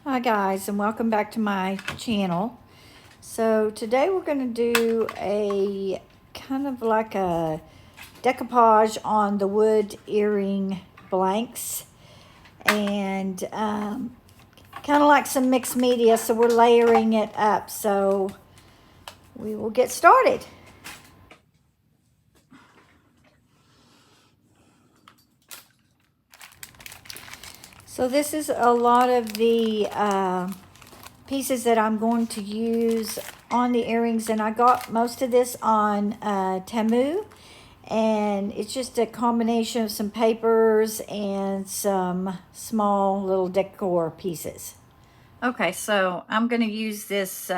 Hi guys, and welcome back to my channel. So today we're going to do a kind of like a decoupage on the wood earring blanks, and kind of like some mixed media, so we're layering it up. So we will get started. So this is a lot of the pieces that I'm going to use on the earrings, and I got most of this on Temu, and it's just a combination of some papers and some small little decor pieces. Okay, so I'm going to use this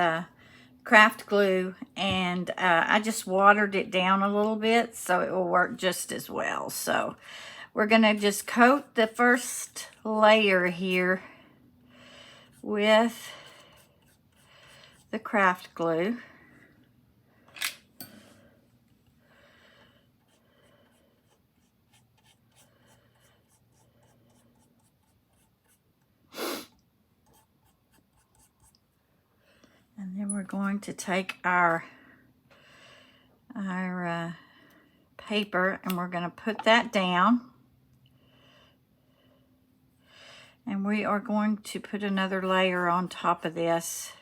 craft glue, and I just watered it down a little bit so it will work just as well. So we're going to just coat the first layer here with the craft glue. And then we're going to take our paper, and we're going to put that down. And we are going to put another layer on top of this.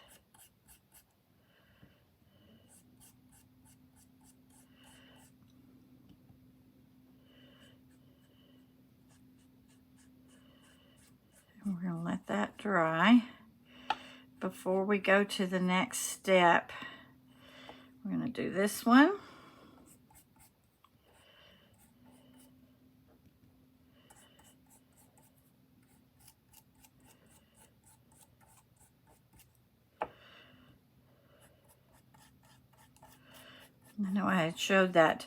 And we're going to let that dry before we go to the next step. We're going to do this one. I know I had showed that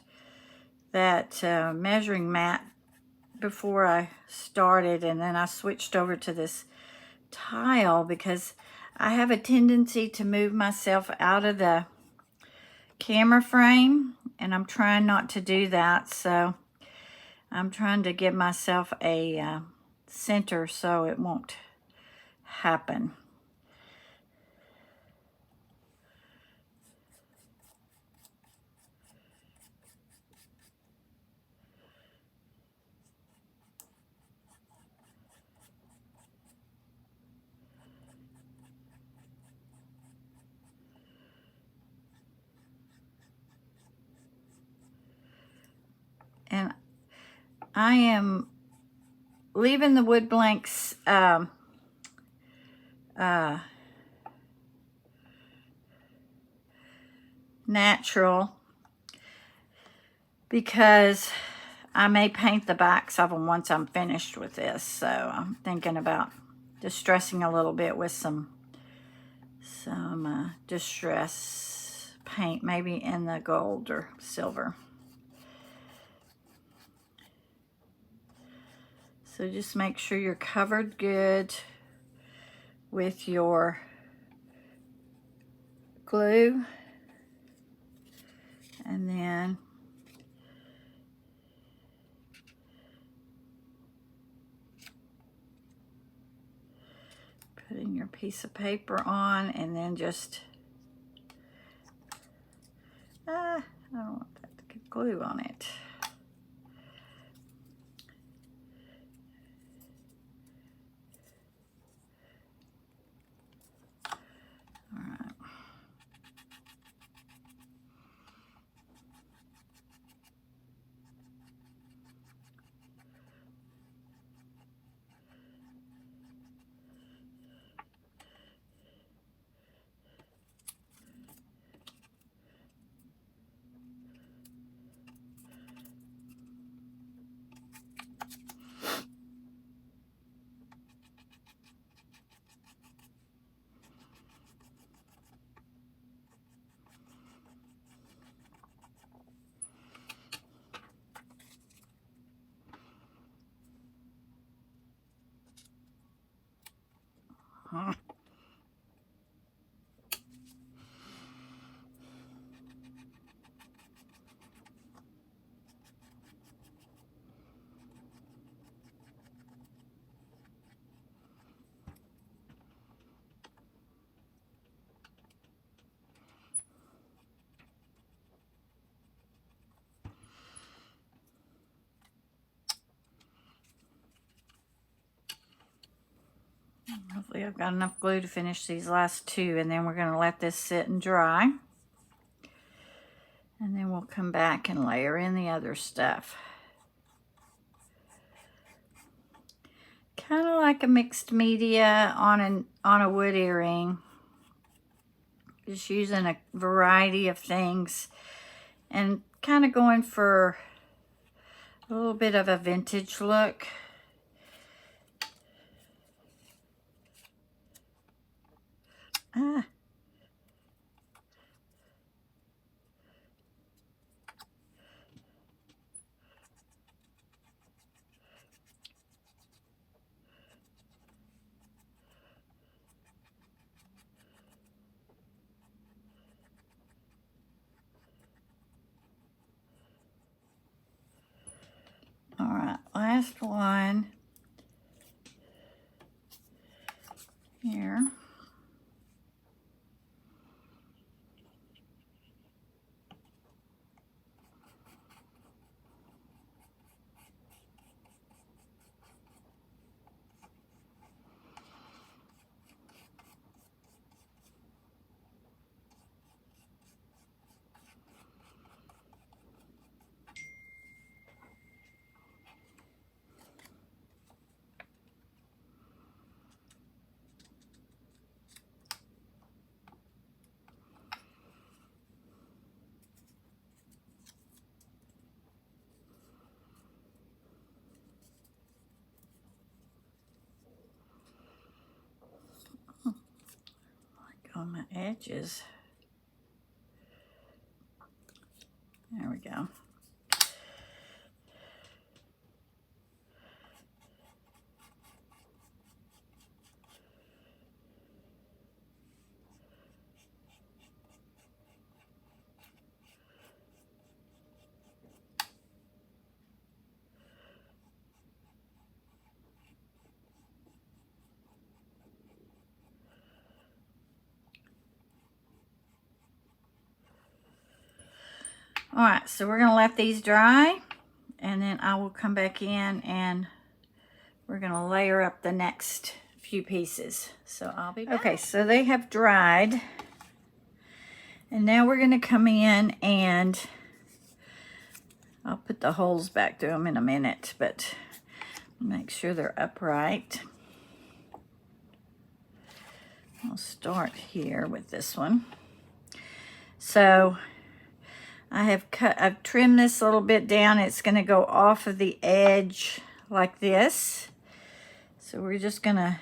measuring mat before I started, and then I switched over to this tile because I have a tendency to move myself out of the camera frame, and I'm trying not to do that. So I'm trying to give myself a center so it won't happen. And I am leaving the wood blanks natural because I may paint the backs of them once I'm finished with this. So I'm thinking about distressing a little bit with some distress paint, maybe in the gold or silver. So just make sure you're covered good with your glue, and then putting your piece of paper on, and then just I don't want that to get glue on it. All right. Hopefully I've got enough glue to finish these last two, and then we're going to let this sit and dry. And then we'll come back and layer in the other stuff. Kind of like a mixed media on a wood earring. Just using a variety of things and kind of going for a little bit of a vintage look. All right, last one here. On my edges. There we go. All right, so we're gonna let these dry, and then I will come back in and we're gonna layer up the next few pieces. So I'll be back. Okay, so they have dried, and now we're gonna come in and I'll put the holes back through them in a minute, but make sure they're upright. I'll start here with this one. So I've trimmed this a little bit down. It's going to go off of the edge like this. So we're just going to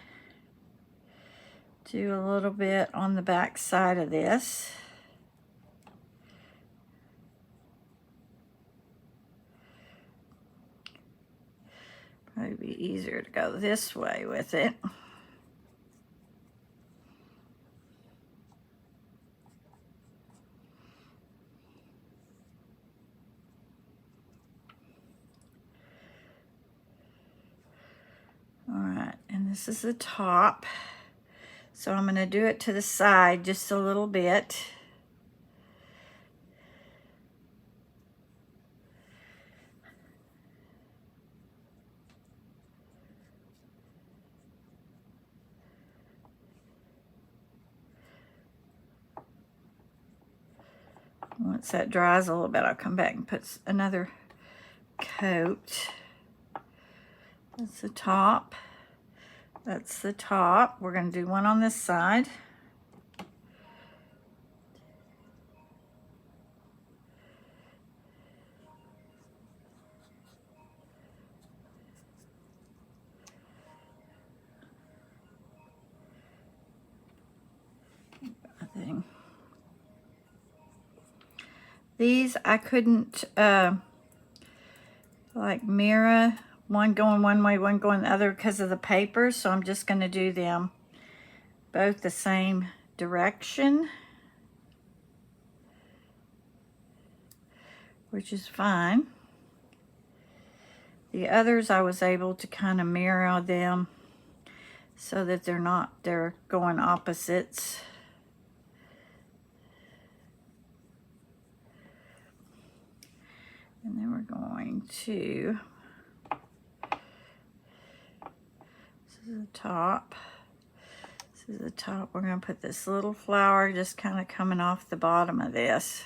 do a little bit on the back side of this. Probably be easier to go this way with it. All right, and this is the top. So I'm going to do it to the side just a little bit. Once that dries a little bit, I'll come back and put another coat. That's the top. That's the top. We're going to do one on this side. These I couldn't like mirror, one going one way, one going the other because of the paper, so I'm just going to do them both the same direction, which is fine. The others I was able to kind of mirror them so that they're going opposites. And then we're going to, this is the top, This is the top. We're going to put this little flower just kind of coming off the bottom of this.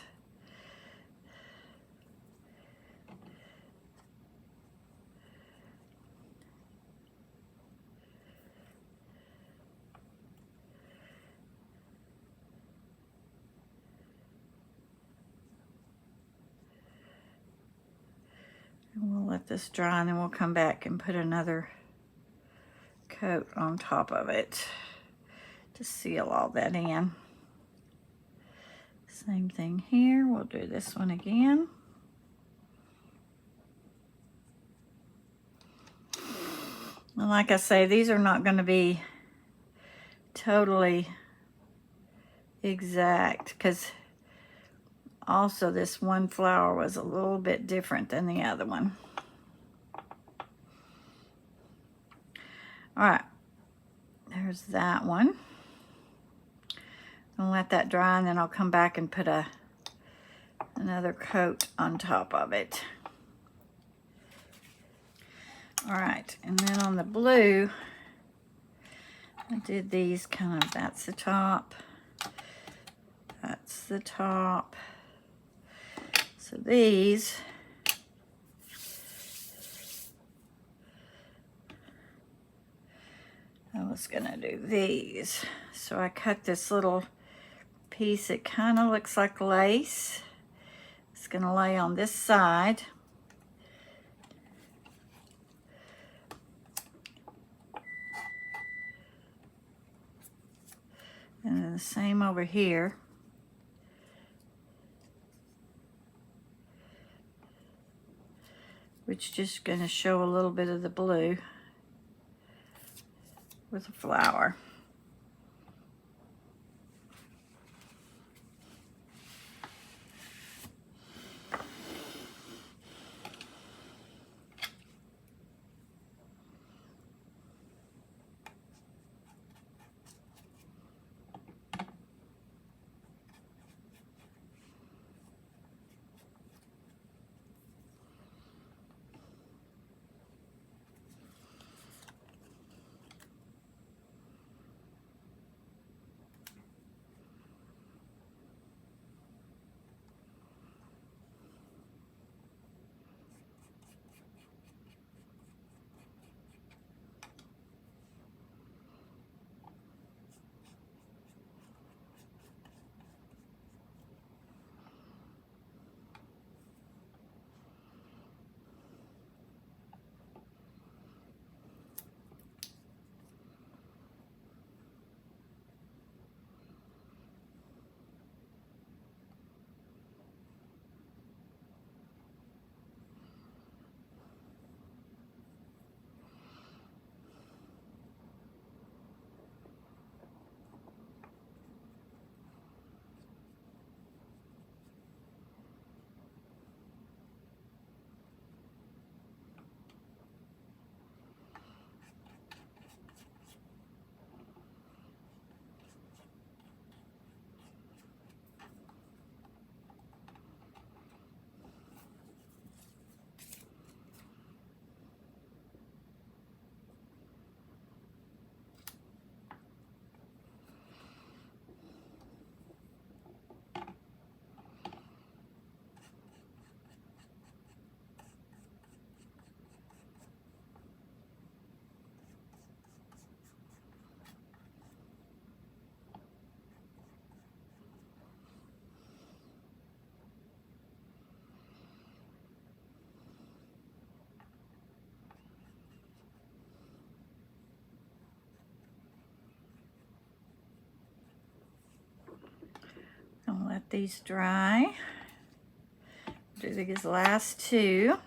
And we'll let this dry, and then we'll come back and put another coat on top of it to seal all that in. Same thing here. We'll do this one again. And like I say, these are not going to be totally exact, because also this one flower was a little bit different than the other one. All right, there's that one. I'll let that dry, and then I'll come back and put another coat on top of it. All right, and then on the blue, I did these kind of, that's the top, that's the top. So these, I was gonna do these. So I cut this little piece. It kind of looks like lace. It's gonna lay on this side. And then the same over here. Which is just gonna show a little bit of the blue with a flower. I'll let these dry. Do these last two.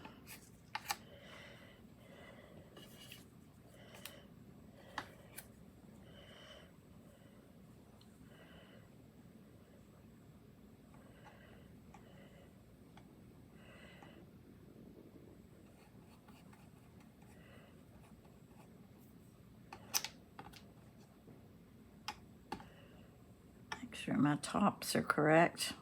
Make sure my tops are correct.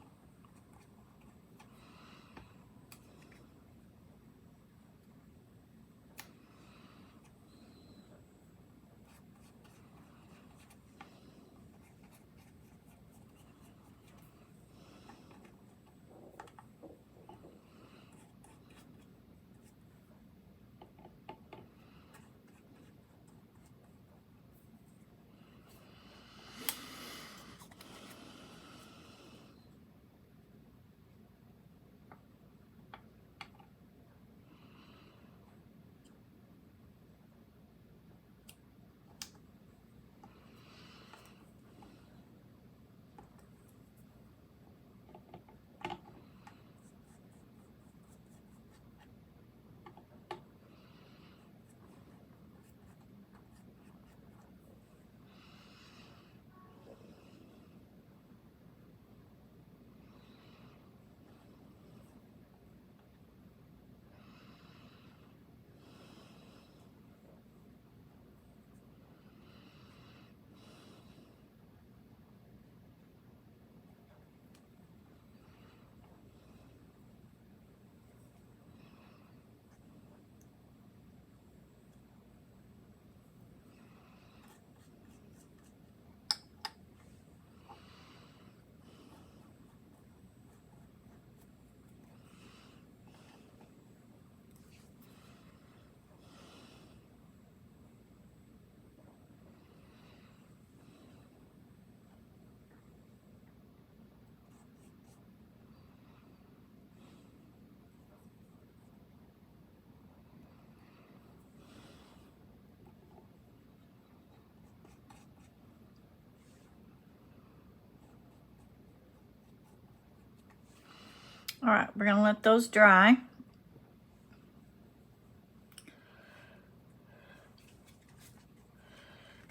All right, we're gonna let those dry.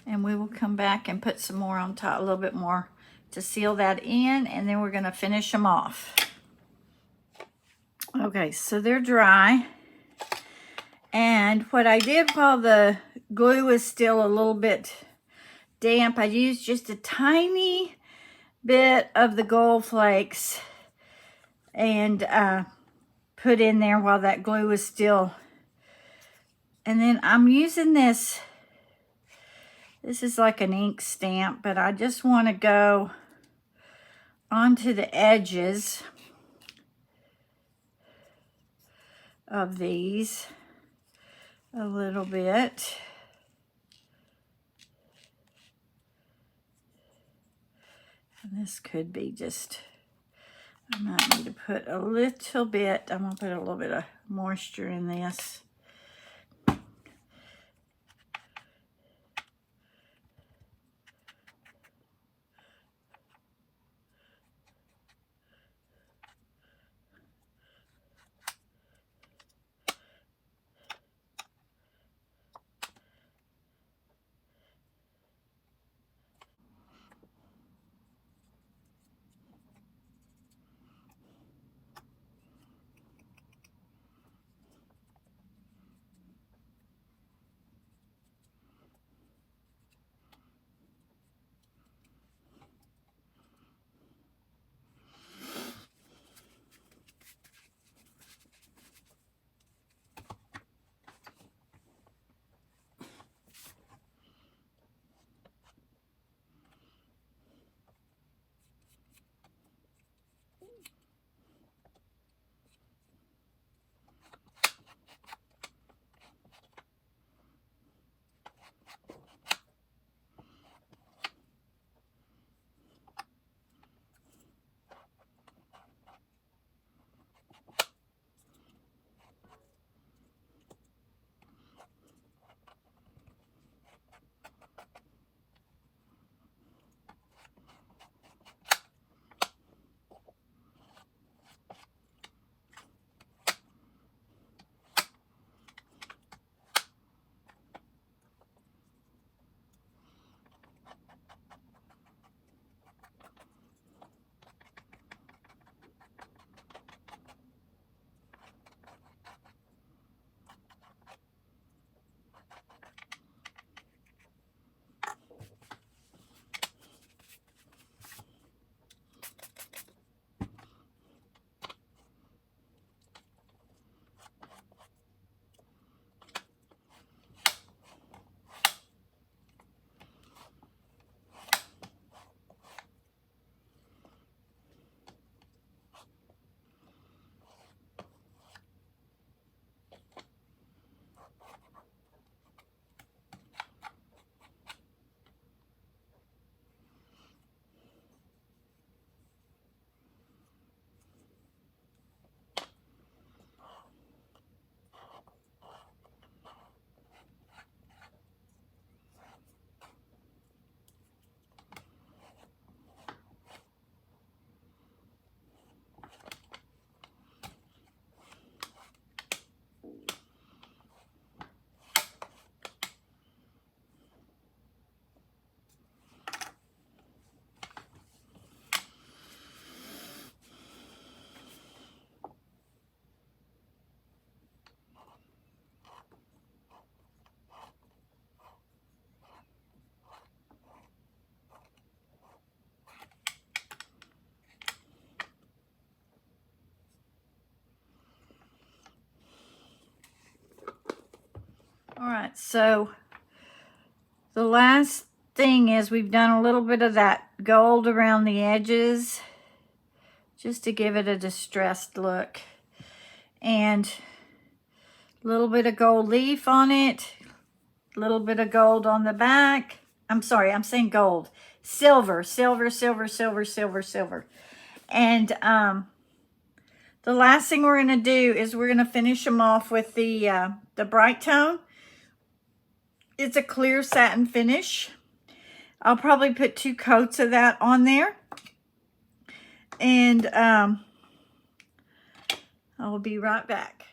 And we will come back and put some more on top, a little bit more to seal that in, and then we're gonna finish them off. Okay, so they're dry. And what I did while the glue was still a little bit damp, I used just a tiny bit of the gold flakes and put in there while that glue was still. And then I'm using this. This is like an ink stamp, but I just want to go onto the edges of these a little bit. And this could be just, I might need to put a little bit, I'm gonna put a little bit of moisture in this. All right, so the last thing is we've done a little bit of that gold around the edges just to give it a distressed look. And a little bit of gold leaf on it, a little bit of gold on the back. I'm sorry, I'm saying gold. Silver, silver, silver, silver, silver, silver. And the last thing we're going to do is we're going to finish them off with the bright tone. It's a clear satin finish. I'll probably put 2 coats of that on there. And I'll be right back.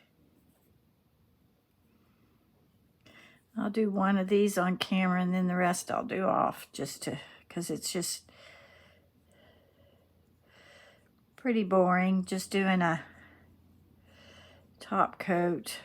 I'll do one of these on camera and then the rest I'll do off, just to, because it's just pretty boring just doing a top coat.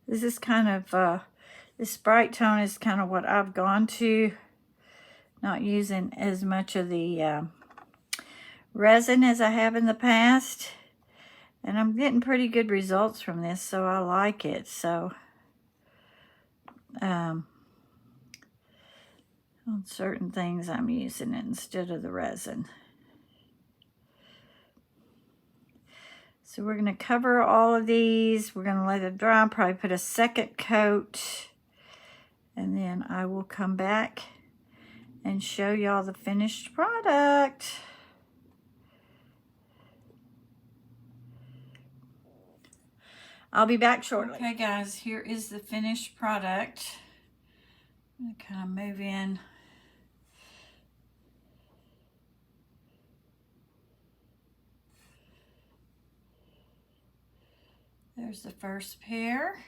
This is kind of, this bright tone is kind of what I've gone to. Not using as much of the resin as I have in the past. And I'm getting pretty good results from this, so I like it. So, on certain things I'm using it instead of the resin. So we're going to cover all of these. We're going to let it dry. Probably put a second coat. And then I will come back and show y'all the finished product. I'll be back shortly. Okay guys, here is the finished product. I'm going to kind of move in. There's the first pair.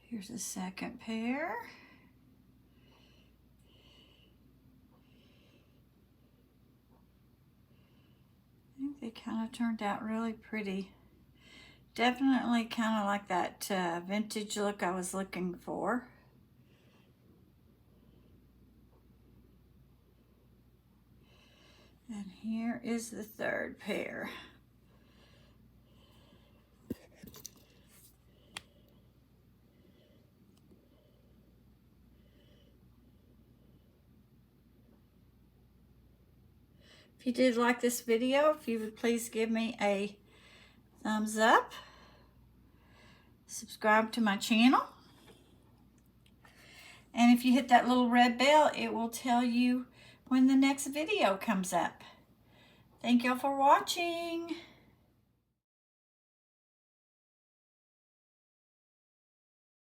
Here's the second pair. I think they kind of turned out really pretty. Definitely kind of like that vintage look I was looking for. And here is the third pair. If you did like this video, if you would please give me a thumbs up. Subscribe to my channel. And if you hit that little red bell, it will tell you when the next video comes up. Thank y'all for watching.